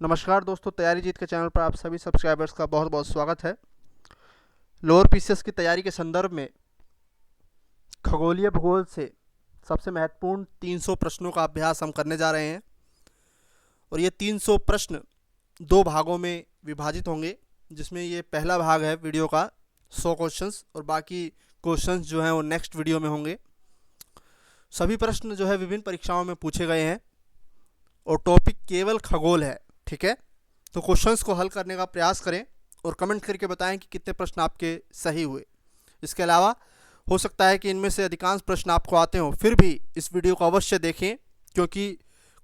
नमस्कार दोस्तों, तैयारी जीत के चैनल पर आप सभी सब्सक्राइबर्स का बहुत बहुत स्वागत है। लोअर पीसीएस की तैयारी के संदर्भ में खगोलीय भूगोल से सबसे महत्वपूर्ण 300 प्रश्नों का अभ्यास हम करने जा रहे हैं और ये 300 प्रश्न दो भागों में विभाजित होंगे, जिसमें ये पहला भाग है वीडियो का 100 क्वेश्चंस और बाकी क्वेश्चंस जो हैं वो नेक्स्ट वीडियो में होंगे। सभी प्रश्न जो है विभिन्न परीक्षाओं में पूछे गए हैं और टॉपिक केवल खगोल है, ठीक है। तो क्वेश्चंस को हल करने का प्रयास करें और कमेंट करके बताएं कि कितने प्रश्न आपके सही हुए। इसके अलावा हो सकता है कि इनमें से अधिकांश प्रश्न आपको आते हों, फिर भी इस वीडियो को अवश्य देखें क्योंकि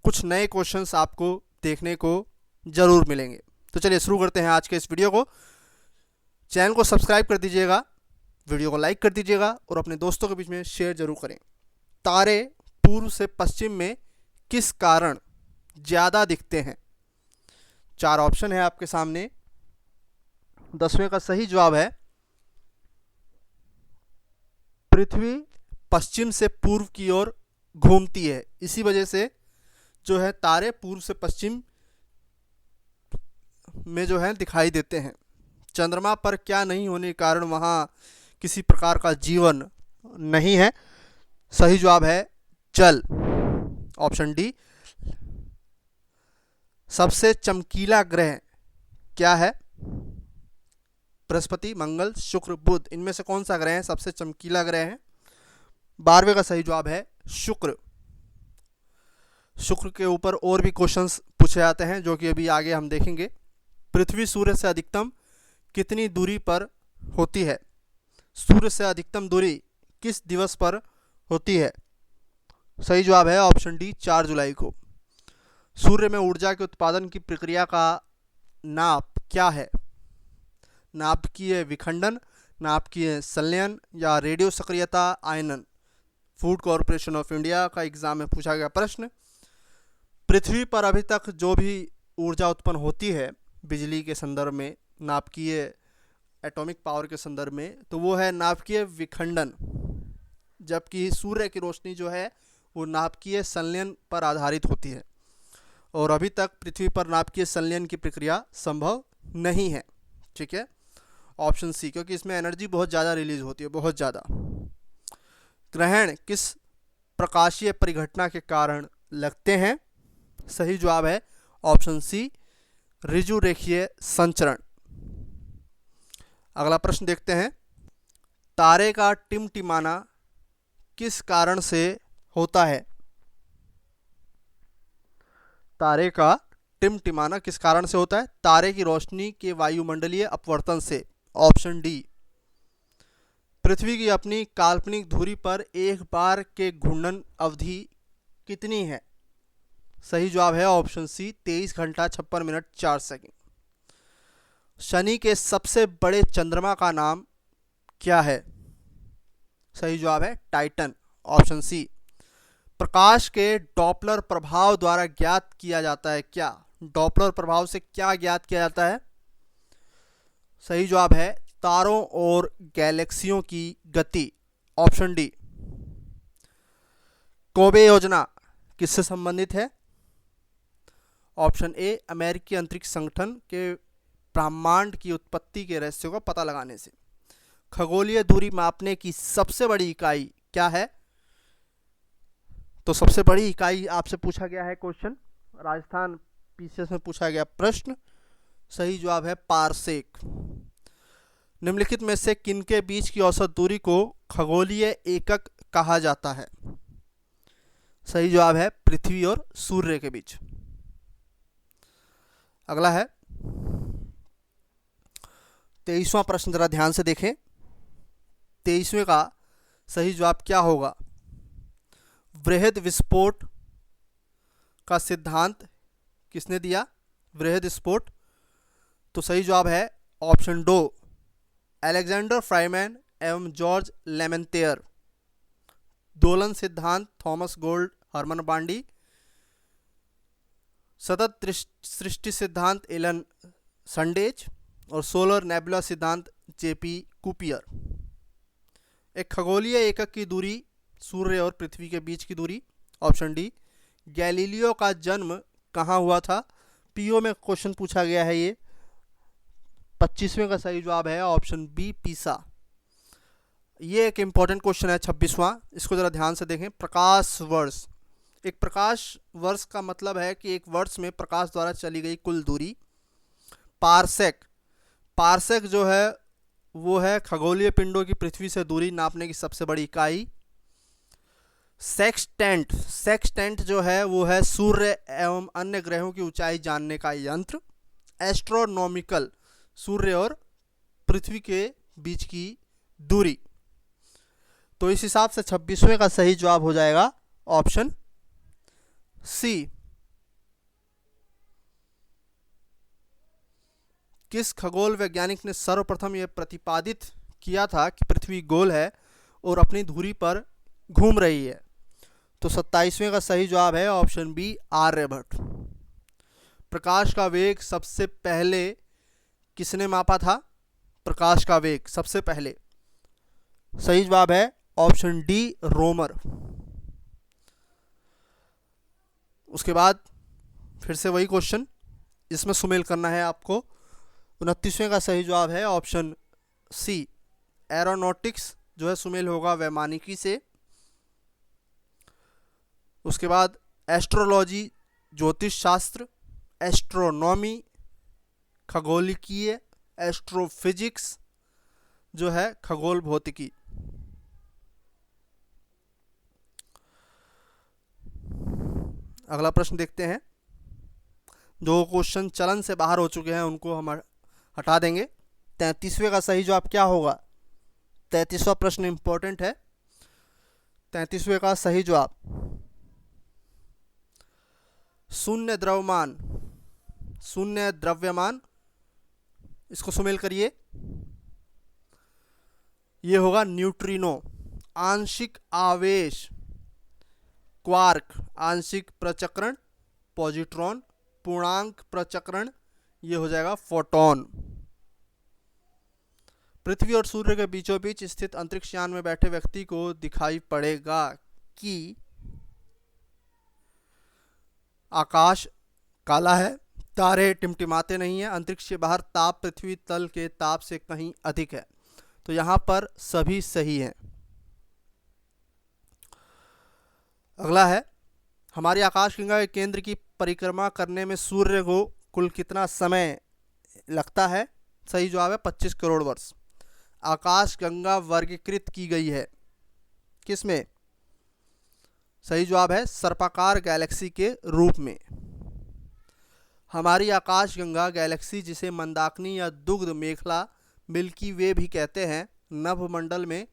कुछ नए क्वेश्चंस आपको देखने को ज़रूर मिलेंगे। तो चलिए शुरू करते हैं आज के इस वीडियो को। चैनल को सब्सक्राइब कर दीजिएगा, वीडियो को लाइक कर दीजिएगा और अपने दोस्तों के बीच में शेयर जरूर करें। तारे पूर्व से पश्चिम में किस कारण ज़्यादा दिखते हैं? 4 ऑप्शन है आपके सामने। 10वें का सही जवाब है पृथ्वी पश्चिम से पूर्व की ओर घूमती है, इसी वजह से जो है तारे पूर्व से पश्चिम में जो है दिखाई देते हैं। चंद्रमा पर क्या नहीं होने के कारण वहाँ किसी प्रकार का जीवन नहीं है? सही जवाब है जल, ऑप्शन डी। सबसे चमकीला ग्रह क्या है? बृहस्पति, मंगल, शुक्र, बुध। इनमें से कौन सा ग्रह है सबसे चमकीला ग्रह है? 12वें का सही जवाब है शुक्र। शुक्र के ऊपर और भी क्वेश्चंस पूछे जाते हैं जो कि अभी आगे हम देखेंगे। पृथ्वी सूर्य से अधिकतम कितनी दूरी पर होती है? सूर्य से अधिकतम दूरी किस दिवस पर होती है? सही जवाब है ऑप्शन डी, 4 जुलाई को। सूर्य में ऊर्जा के उत्पादन की प्रक्रिया का नाप क्या है? नाभिकीय विखंडन, नाभिकीय संलयन या रेडियो सक्रियता आयनन? फूड कॉरपोरेशन ऑफ इंडिया का एग्जाम में पूछा गया प्रश्न। पृथ्वी पर अभी तक जो भी ऊर्जा उत्पन्न होती है बिजली के संदर्भ में, नाभिकीय एटॉमिक पावर के संदर्भ में, तो वो है नाभिकीय विखंडन, जबकि सूर्य की रोशनी जो है वो नाभिकीय संलयन पर आधारित होती है और अभी तक पृथ्वी पर नाभिकीय संलयन की प्रक्रिया संभव नहीं है, ठीक है। ऑप्शन सी, क्योंकि इसमें एनर्जी बहुत ज़्यादा रिलीज होती है, बहुत ज़्यादा। ग्रहण किस प्रकाशीय परिघटना के कारण लगते हैं? सही जवाब है ऑप्शन सी, ऋजु रेखीय संचरण। अगला प्रश्न देखते हैं। तारे का टिमटिमाना किस कारण से होता है? तारे का टिमटिमाना किस कारण से होता है? तारे की रोशनी के वायुमंडलीय अपवर्तन से, ऑप्शन डी। पृथ्वी की अपनी काल्पनिक धुरी पर एक बार के घूर्णन अवधि कितनी है? सही जवाब है ऑप्शन सी, 23 घंटा 56 मिनट 4 सेकंड। शनि के सबसे बड़े चंद्रमा का नाम क्या है? सही जवाब है टाइटन, ऑप्शन सी। प्रकाश के डॉपलर प्रभाव द्वारा ज्ञात किया जाता है क्या? डॉपलर प्रभाव से क्या ज्ञात किया जाता है? सही जवाब है तारों और गैलेक्सियों की गति, ऑप्शन डी। कोबे योजना किससे संबंधित है? ऑप्शन ए, अमेरिकी अंतरिक्ष संगठन के ब्रह्मांड की उत्पत्ति के रहस्यों का पता लगाने से। खगोलीय दूरी मापने की सबसे बड़ी इकाई क्या है? तो सबसे बड़ी इकाई आपसे पूछा गया है क्वेश्चन, राजस्थान पीसीएस में पूछा गया प्रश्न। सही जवाब है पारसेक। निम्नलिखित में से किनके बीच की औसत दूरी को खगोलीय एकक कहा जाता है? सही जवाब है पृथ्वी और सूर्य के बीच। अगला है 23वां प्रश्न, जरा ध्यान से देखें। 23वें का सही जवाब क्या होगा? वृहद विस्फोट का सिद्धांत किसने दिया? वृहद विस्फोट, तो सही जवाब है ऑप्शन दो, अलेक्जेंडर फ्राइमैन एवं जॉर्ज लेमेंतेयर। दोलन सिद्धांत थॉमस गोल्ड हरमन बांडी। सतत सृष्टि सिद्धांत एलन संडेज और सोलर नेबुला सिद्धांत जेपी कुपियर। एक खगोलीय एकक की दूरी सूर्य और पृथ्वी के बीच की दूरी, ऑप्शन डी। गैलीलियो का जन्म कहाँ हुआ था? पीओ में क्वेश्चन पूछा गया है। ये 25वें का सही जवाब है ऑप्शन बी पीसा। ये एक इम्पॉर्टेंट क्वेश्चन है 26वां, इसको ज़रा ध्यान से देखें। प्रकाश वर्ष, एक प्रकाश वर्ष का मतलब है कि एक वर्ष में प्रकाश द्वारा चली गई कुल दूरी। पारसेक, पारसेक जो है वो है खगोलीय पिंडों की पृथ्वी से दूरी नापने की सबसे बड़ी इकाई। सेक्सटेंट, सेक्सटेंट जो है वो है सूर्य एवं अन्य ग्रहों की ऊंचाई जानने का यंत्र। एस्ट्रोनॉमिकल, सूर्य और पृथ्वी के बीच की दूरी। तो इस हिसाब से 26वें का सही जवाब हो जाएगा ऑप्शन सी। किस खगोल वैज्ञानिक ने सर्वप्रथम यह प्रतिपादित किया था कि पृथ्वी गोल है और अपनी धुरी पर घूम रही है? तो 27वें का सही जवाब है ऑप्शन बी आर्यभट्ट। प्रकाश का वेग सबसे पहले किसने मापा था? प्रकाश का वेग सबसे पहले, सही जवाब है ऑप्शन डी रोमर। उसके बाद फिर से वही क्वेश्चन, इसमें सुमेल करना है आपको। 29वें का सही जवाब है ऑप्शन सी एरोनॉटिक्स, जो है सुमेल होगा वैमानिकी से। उसके बाद एस्ट्रोलॉजी ज्योतिष शास्त्र, एस्ट्रोनॉमी खगोलिकीय, एस्ट्रोफिजिक्स जो है खगोल भौतिकी। अगला प्रश्न देखते हैं। जो क्वेश्चन चलन से बाहर हो चुके हैं उनको हम हटा देंगे। 33वें का सही जवाब क्या होगा? 33वां प्रश्न इंपॉर्टेंट है। 33वें का सही जवाब शून्य द्रव्यमान, शून्य द्रव्यमान, इसको सुमेल करिए, ये होगा न्यूट्रिनो। आंशिक आवेश क्वार्क, आंशिक प्रचक्रण पॉजिट्रॉन, पूर्णांक प्रचक्रण ये हो जाएगा फोटॉन। पृथ्वी और सूर्य के बीचों बीच स्थित अंतरिक्ष यान में बैठे व्यक्ति को दिखाई पड़ेगा कि आकाश काला है, तारे टिमटिमाते नहीं हैं, अंतरिक्ष के बाहर ताप पृथ्वी तल के ताप से कहीं अधिक है। तो यहाँ पर सभी सही हैं। अगला है, हमारी आकाशगंगा के केंद्र की परिक्रमा करने में सूर्य को कुल कितना समय लगता है? सही जवाब है 25 करोड़ वर्ष। आकाशगंगा वर्गीकृत की गई है किसमें? सही जवाब है सर्पाकार गैलेक्सी के रूप में। हमारी आकाशगंगा गैलेक्सी, जिसे मंदाकिनी या दुग्ध मेखला मिल्की वे भी कहते हैं, नभमंडल में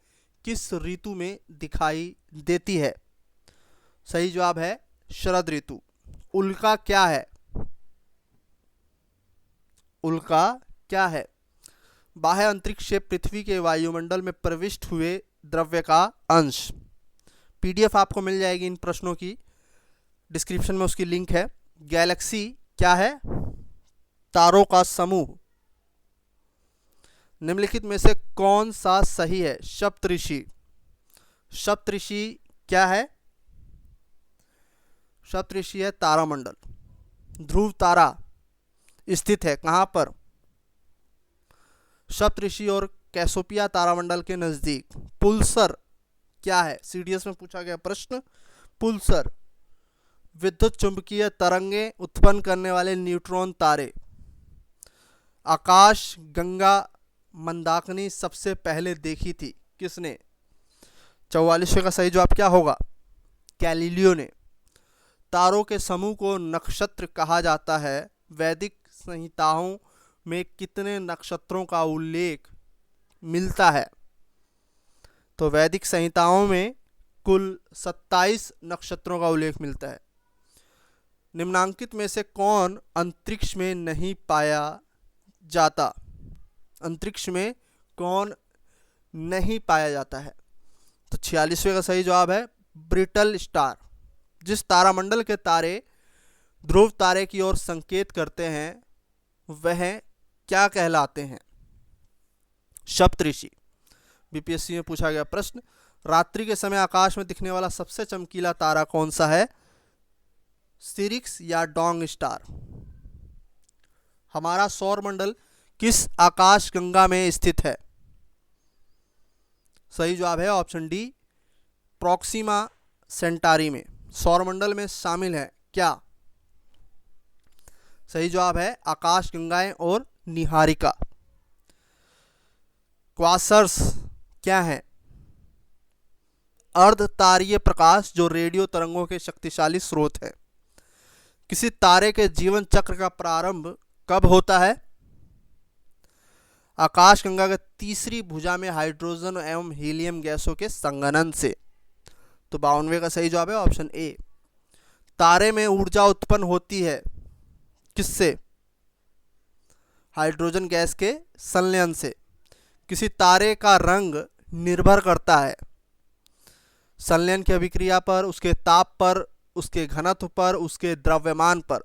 किस ऋतु में दिखाई देती है? सही जवाब है शरद ऋतु। उल्का क्या है? उल्का क्या है? बाह्य अंतरिक्ष से पृथ्वी के वायुमंडल में प्रविष्ट हुए द्रव्य का अंश। पीडीएफ आपको मिल जाएगी इन प्रश्नों की, डिस्क्रिप्शन में उसकी लिंक है। गैलेक्सी क्या है? तारों का समूह। निम्नलिखित में से कौन सा सही है? सप्तऋषि। सप्तऋषि क्या है? सप्तऋषि है तारामंडल। ध्रुव तारा स्थित है कहाँ पर? सप्तऋषि और कैसोपिया तारामंडल के नजदीक। पुल्सर क्या है? सीडीएस में पूछा गया प्रश्न। पुल्सर विद्युत चुंबकीय तरंगें उत्पन्न करने वाले न्यूट्रॉन तारे। आकाश गंगा मंदाकिनी सबसे पहले देखी थी किसने? 44वें का सही जवाब क्या होगा? गैलीलियो ने। तारों के समूह को नक्षत्र कहा जाता है। वैदिक संहिताओं में कितने नक्षत्रों का उल्लेख मिलता है? तो वैदिक संहिताओं में कुल 27 नक्षत्रों का उल्लेख मिलता है। निम्नांकित में से कौन अंतरिक्ष में नहीं पाया जाता? अंतरिक्ष में कौन नहीं पाया जाता है? तो 46वें का सही जवाब है ब्रिटल स्टार। जिस तारामंडल के तारे ध्रुव तारे की ओर संकेत करते हैं वह क्या कहलाते हैं? सप्तऋषि। बीपीएससी में पूछा गया प्रश्न। रात्रि के समय आकाश में दिखने वाला सबसे चमकीला तारा कौन सा है? सिरिक्स या डोंग स्टार? हमारा सौरमंडल किस आकाश गंगा में स्थित है? सही जवाब है ऑप्शन डी, प्रोक्सिमा सेंटारी में। सौरमंडल में शामिल है क्या? सही जवाब है आकाश गंगाएं और निहारिका। क्वासर्स क्या है? अर्धतारीय प्रकाश जो रेडियो तरंगों के शक्तिशाली स्रोत है। किसी तारे के जीवन चक्र का प्रारंभ कब होता है? आकाशगंगा के तीसरी भुजा में हाइड्रोजन एवं हीलियम गैसों के संघनन से। तो 52वें का सही जवाब है ऑप्शन ए। तारे में ऊर्जा उत्पन्न होती है किससे? हाइड्रोजन गैस के संलयन से। किसी तारे का रंग निर्भर करता है संलयन की अभिक्रिया पर, उसके ताप पर, उसके घनत्व पर, उसके द्रव्यमान पर।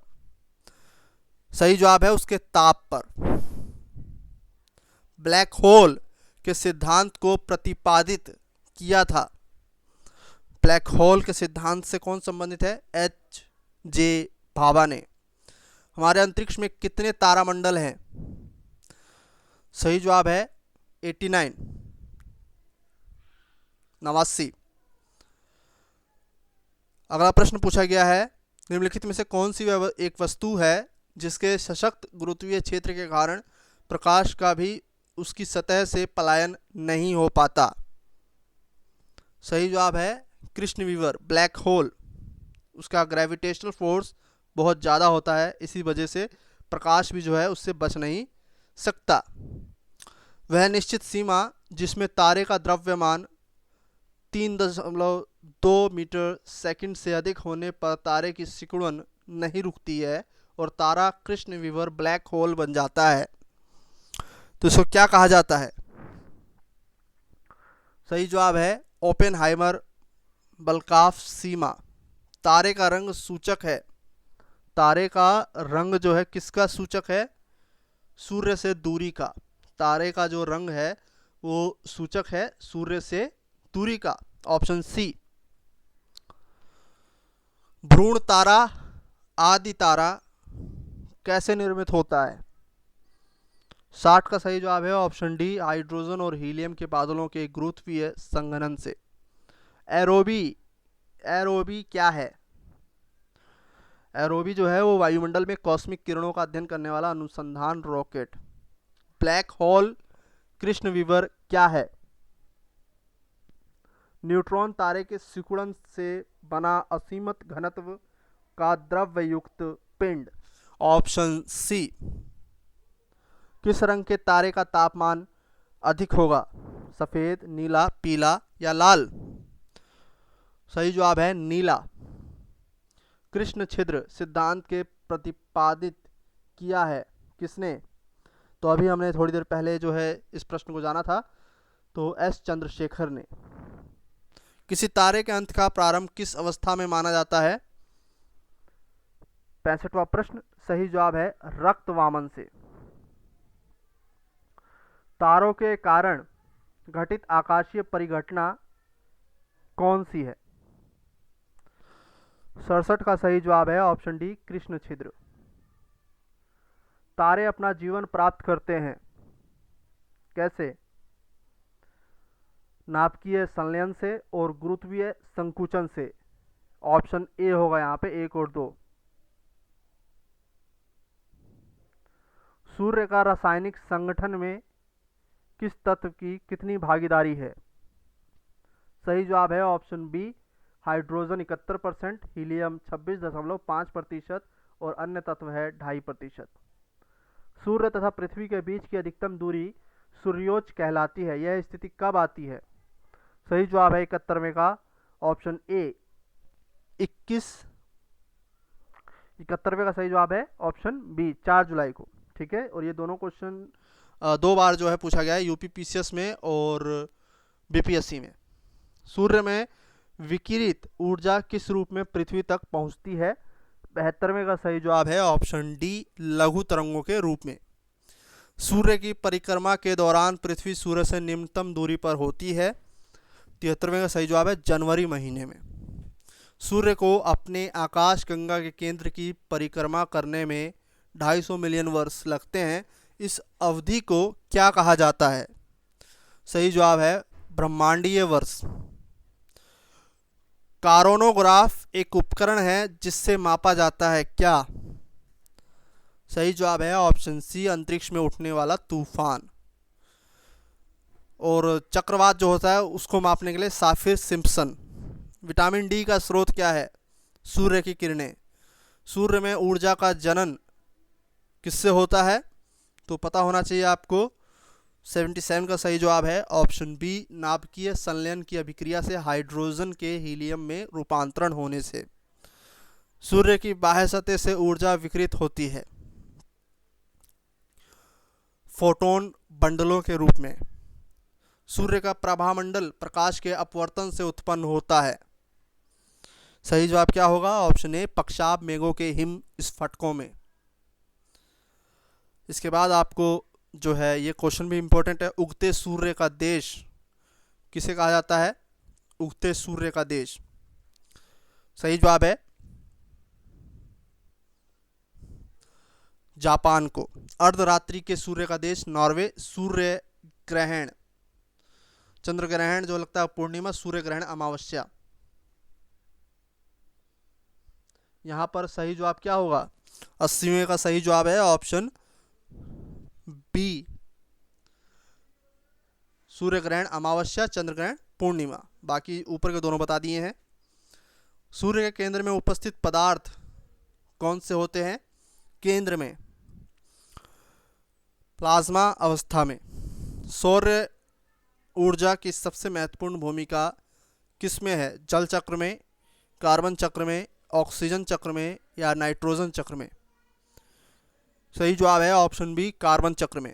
सही जवाब है उसके ताप पर। ब्लैक होल के सिद्धांत को प्रतिपादित किया था। ब्लैक होल के सिद्धांत से कौन संबंधित है? एच जे भाभा ने। हमारे अंतरिक्ष में कितने तारामंडल हैं? सही जवाब है 89, 89। अगला प्रश्न पूछा गया है, निम्नलिखित में से कौन सी एक वस्तु है जिसके सशक्त गुरुत्वीय क्षेत्र के कारण प्रकाश का भी उसकी सतह से पलायन नहीं हो पाता? सही जवाब है कृष्ण विवर। ब्लैक होल, उसका ग्रेविटेशनल फोर्स बहुत ज़्यादा होता है, इसी वजह से प्रकाश भी जो है उससे बच नहीं सकता। वह निश्चित सीमा जिसमें तारे का द्रव्यमान 3.2 मीटर सेकंड से अधिक होने पर तारे की सिकुड़न नहीं रुकती है और तारा कृष्ण विवर ब्लैक होल बन जाता है, तो इसको क्या कहा जाता है? सही जवाब है ओपेनहाइमर बल्काफ सीमा। तारे का रंग सूचक है। तारे का रंग जो है किसका सूचक है? सूर्य से दूरी का। तारे का जो रंग है वो सूचक है सूर्य से दूरी का। Option C. भ्रूण तारा, आदि तारा कैसे निर्मित होता है? 60 का सही जवाब है ऑप्शन डी, हाइड्रोजन और हीलियम के बादलों के गुरुत्वीय संघनन से। एरोबी, एरोबी क्या है? एरोबी जो है वो वायुमंडल में कॉस्मिक किरणों का अध्ययन करने वाला अनुसंधान रॉकेट। ब्लैक होल कृष्ण विवर क्या है? न्यूट्रॉन तारे के सिकुड़न से बना असीमित घनत्व का द्रव्य युक्त पिंड। Option C. किस रंग के तारे का तापमान अधिक होगा? सफेद, नीला, पीला या लाल? सही जवाब है नीला। कृष्ण छिद्र सिद्धांत के प्रतिपादित किया है किसने? तो अभी हमने थोड़ी देर पहले जो है इस प्रश्न को जाना था, तो एस चंद्रशेखर ने। किसी तारे के अंत का प्रारंभ किस अवस्था में माना जाता है? 65वां प्रश्न सही जवाब है रक्तवामन से। तारों के कारण घटित आकाशीय परिघटना कौन सी है? 67 का सही जवाब है ऑप्शन डी, कृष्ण छिद्र। तारे अपना जीवन प्राप्त करते हैं कैसे? नाभिकीय संलयन से और गुरुत्वीय संकुचन से। ऑप्शन ए होगा यहाँ पे, 1 और 2। सूर्य का रासायनिक संगठन में किस तत्व की कितनी भागीदारी है? सही जवाब है ऑप्शन बी, हाइड्रोजन 71%, हीलियम 26.5% और अन्य तत्व है 2.5%। सूर्य तथा पृथ्वी के बीच की अधिकतम दूरी सूर्योच्च कहलाती है। यह स्थिति कब आती है? सही जवाब है 71वें का ऑप्शन ए, 21। 71वें का सही जवाब है ऑप्शन बी, 4 जुलाई को। ठीक है, और ये दोनों क्वेश्चन 2 बार जो है पूछा गया है, यूपीपीसीएस में और बीपीएससी में। सूर्य में विकिरित ऊर्जा किस रूप में पृथ्वी तक पहुंचती है? 72वें का सही जवाब है ऑप्शन डी, लघु तरंगों के रूप में। सूर्य की परिक्रमा के दौरान पृथ्वी सूर्य से निम्नतम दूरी पर होती है। 73वें का सही जवाब है जनवरी महीने में। सूर्य को अपने आकाश गंगा के केंद्र की परिक्रमा करने में 250 मिलियन वर्ष लगते हैं, इस अवधि को क्या कहा जाता है? सही जवाब है ब्रह्मांडीय वर्ष। कॉरोनोग्राफ एक उपकरण है जिससे मापा जाता है क्या? सही जवाब है ऑप्शन सी, अंतरिक्ष में उठने वाला तूफान। और चक्रवात जो होता है उसको मापने के लिए साफिर सिम्पसन। विटामिन डी का स्रोत क्या है? सूर्य की किरणें। सूर्य में ऊर्जा का जनन किससे होता है? तो पता होना चाहिए आपको। 77 का सही जवाब है ऑप्शन बी, नाभिकीय संलयन की अभिक्रिया से हाइड्रोजन के हीलियम में रूपांतरण होने से। सूर्य की बाह्य सतह से ऊर्जा विकिरित होती है फोटोन बंडलों के रूप में। सूर्य का प्रभामंडल प्रकाश के अपवर्तन से उत्पन्न होता है। सही जवाब क्या होगा? ऑप्शन ए, पक्षाभ मेघों के हिम स्फटिकों में। इसके बाद आपको जो है ये क्वेश्चन भी इंपॉर्टेंट है, उगते सूर्य का देश किसे कहा जाता है? उगते सूर्य का देश। सही जवाब है जापान को। अर्धरात्रि के सूर्य का देश नॉर्वे। सूर्य ग्रहण, चंद्र ग्रहण जो लगता है पूर्णिमा, सूर्य ग्रहण अमावस्या। यहां पर सही जवाब क्या होगा? 80वें का सही जवाब है ऑप्शन बी, सूर्य ग्रहण अमावस्या, चंद्र ग्रहण पूर्णिमा। बाकी ऊपर के दोनों बता दिए हैं। सूर्य के केंद्र में उपस्थित पदार्थ कौन से होते हैं? केंद्र में प्लाज्मा अवस्था में। सौर ऊर्जा की सबसे महत्वपूर्ण भूमिका किसमें है? जल चक्र में, कार्बन चक्र में, ऑक्सीजन चक्र में या नाइट्रोजन चक्र में? सही जवाब है ऑप्शन बी, कार्बन चक्र में।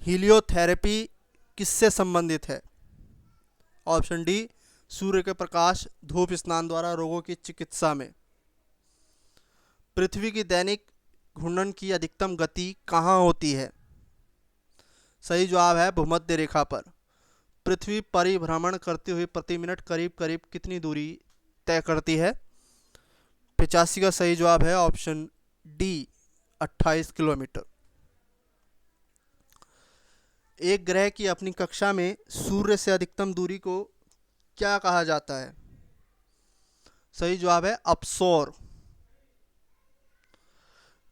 हीलियोथेरेपी किससे संबंधित है? ऑप्शन डी, सूर्य के प्रकाश धूप स्नान द्वारा रोगों की चिकित्सा में। पृथ्वी की दैनिक घूर्णन की अधिकतम गति कहाँ होती है? सही जवाब है भूमध्य रेखा पर। पृथ्वी परिभ्रमण करती हुई प्रति मिनट करीब करीब कितनी दूरी तय करती है? 85 का सही जवाब है ऑप्शन डी, 28 किलोमीटर। एक ग्रह की अपनी कक्षा में सूर्य से अधिकतम दूरी को क्या कहा जाता है? सही जवाब है अपसौर।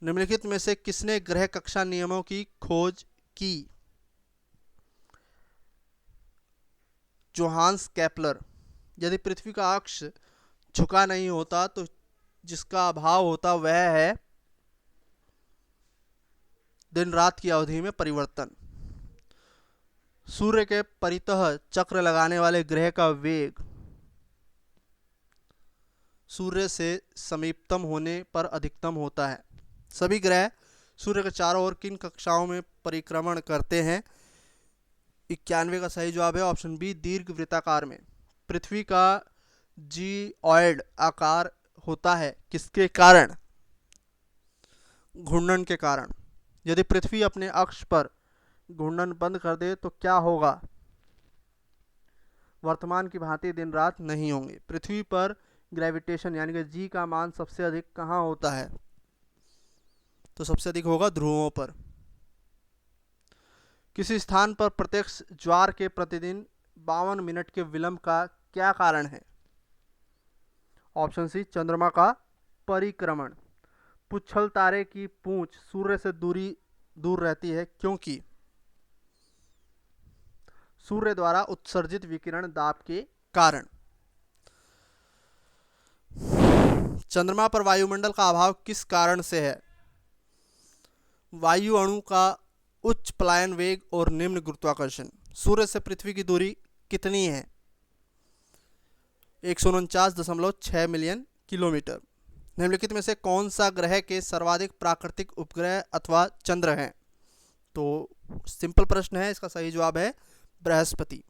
निम्नलिखित में से किसने ग्रह कक्षा नियमों की खोज की? Johannes Kepler. यदि पृथ्वी का अक्ष झुका नहीं होता तो जिसका अभाव होता वह है दिन रात की अवधि में परिवर्तन। सूर्य के परितः चक्र लगाने वाले ग्रह का वेग सूर्य से समीपतम होने पर अधिकतम होता है। सभी ग्रह सूर्य के चारों ओर किन कक्षाओं में परिक्रमण करते हैं? 91 का सही जवाब है ऑप्शन बी, दीर्घ वृत्ताकार में। पृथ्वी का जिऑइड आकार होता है किसके कारण? घूर्णन के कारण। यदि पृथ्वी अपने अक्ष पर घूर्णन बंद कर दे तो क्या होगा? वर्तमान की भांति दिन रात नहीं होंगे। पृथ्वी पर ग्रेविटेशन यानी कि जी का मान सबसे अधिक कहाँ होता है? तो सबसे अधिक होगा ध्रुवों पर। किसी स्थान पर प्रत्यक्ष ज्वार के प्रतिदिन 52 मिनट के विलंब का क्या कारण है? ऑप्शन सी, चंद्रमा का परिक्रमण। पुच्छल तारे की पूंछ सूर्य से दूर रहती है क्योंकि सूर्य द्वारा उत्सर्जित विकिरण दाब के कारण। चंद्रमा पर वायुमंडल का अभाव किस कारण से है? वायु अणु का उच्च पलायन वेग और निम्न गुरुत्वाकर्षण। सूर्य से पृथ्वी की दूरी कितनी है? 149.6 मिलियन किलोमीटर। निम्नलिखित में से कौन सा ग्रह के सर्वाधिक प्राकृतिक उपग्रह अथवा चंद्र हैं? तो सिंपल प्रश्न है, इसका सही जवाब है बृहस्पति।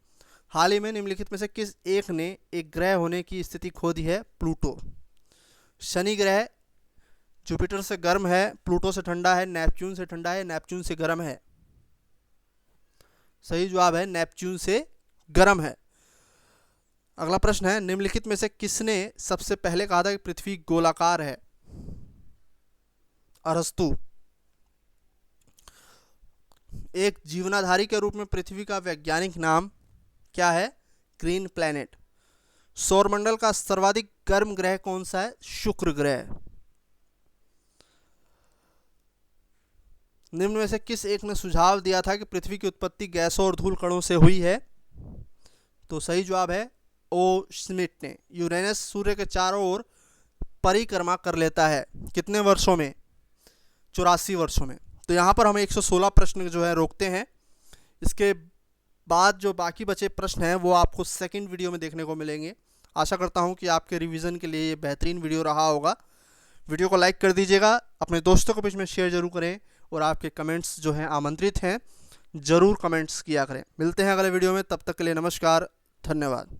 हाल ही में निम्नलिखित में से किस एक ने एक ग्रह होने की स्थिति खो दी है? प्लूटो। शनि ग्रह जुपिटर से गर्म है, प्लूटो से ठंडा है, नेपच्यून से ठंडा है, नेपच्यून से गर्म है? सही जवाब है नेपच्यून से गर्म है। अगला प्रश्न है, निम्नलिखित में से किसने सबसे पहले कहा था कि पृथ्वी गोलाकार है? अरस्तु। एक जीवनाधारी के रूप में पृथ्वी का वैज्ञानिक नाम क्या है? Green planet. सौरमंडल का सर्वाधिक गर्म ग्रह कौन सा है? शुक्र ग्रह। निम्न में से किस एक ने सुझाव दिया था कि पृथ्वी की उत्पत्ति गैसों और धूल कणों से हुई है? तो सही जवाब है ओ स्मिथ ने। यूरेनस सूर्य के चारों ओर परिक्रमा कर लेता है कितने वर्षों में? 84 वर्षों में। तो यहाँ पर हम 116 प्रश्न जो है रोकते हैं। इसके बाद जो बाकी बचे प्रश्न हैं वो आपको सेकंड वीडियो में देखने को मिलेंगे। आशा करता हूँ कि आपके रिवीजन के लिए ये बेहतरीन वीडियो रहा होगा। वीडियो को लाइक कर दीजिएगा, अपने दोस्तों के बीच में शेयर जरूर करें और आपके कमेंट्स जो हैं आमंत्रित हैं, ज़रूर कमेंट्स किया करें। मिलते हैं अगले वीडियो में, तब तक के लिए नमस्कार, धन्यवाद।